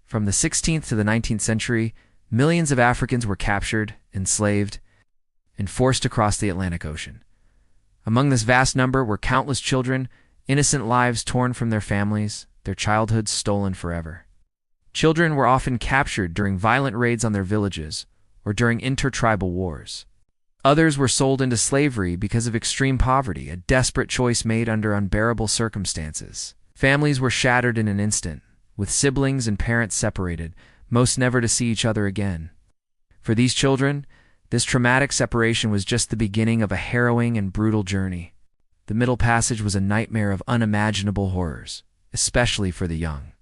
From the 16th to the 19th century, millions of Africans were captured, enslaved, and forced across the Atlantic Ocean. Among this vast number were countless children, innocent lives torn from their families, their childhoods stolen forever. Children were often captured during violent raids on their villages or during intertribal wars. Others were sold into slavery because of extreme poverty, a desperate choice made under unbearable circumstances. Families were shattered in an instant, with siblings and parents separated, most never to see each other again. For these children, this traumatic separation was just the beginning of a harrowing and brutal journey. The Middle Passage was a nightmare of unimaginable horrors, especially for the young.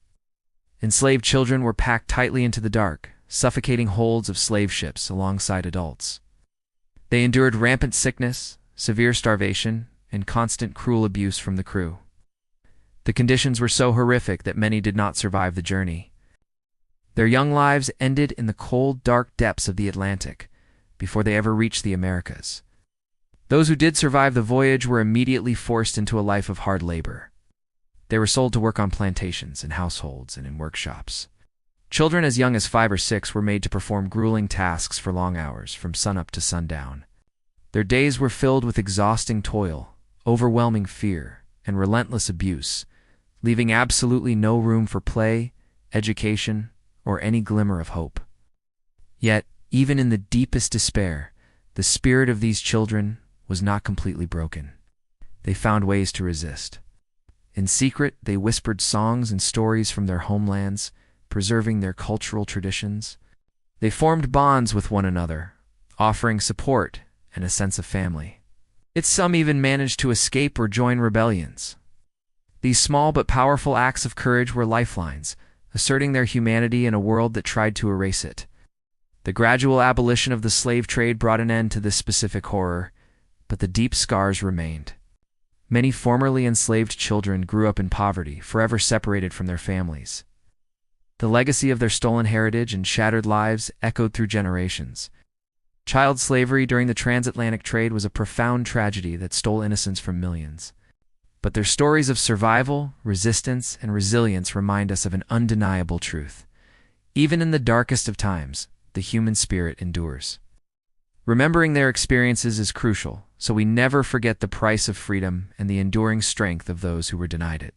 Enslaved children were packed tightly into the dark, suffocating holds of slave ships alongside adults. They endured rampant sickness, severe starvation, and constant cruel abuse from the crew. The conditions were so horrific that many did not survive the journey. Their young lives ended in the cold, dark depths of the Atlantic before they ever reached the Americas. Those who did survive the voyage were immediately forced into a life of hard labor. They were sold to work on plantations, in households, and in workshops. Children as young as 5 or 6 were made to perform grueling tasks for long hours, from sunup to sundown. Their days were filled with exhausting toil, overwhelming fear, and relentless abuse, leaving absolutely no room for play, education, or any glimmer of hope. Yet, even in the deepest despair, the spirit of these children was not completely broken. They found ways to resist. In secret, they whispered songs and stories from their homelands, preserving their cultural traditions. They formed bonds with one another, offering support and a sense of family. Yet some even managed to escape or join rebellions. These small but powerful acts of courage were lifelines, asserting their humanity in a world that tried to erase it. The gradual abolition of the slave trade brought an end to this specific horror, but the deep scars remained. Many formerly enslaved children grew up in poverty, forever separated from their families. The legacy of their stolen heritage and shattered lives echoed through generations. Child slavery during the transatlantic trade was a profound tragedy that stole innocence from millions. But their stories of survival, resistance, and resilience remind us of an undeniable truth. Even in the darkest of times, the human spirit endures. Remembering their experiences is crucial, so we never forget the price of freedom and the enduring strength of those who were denied it.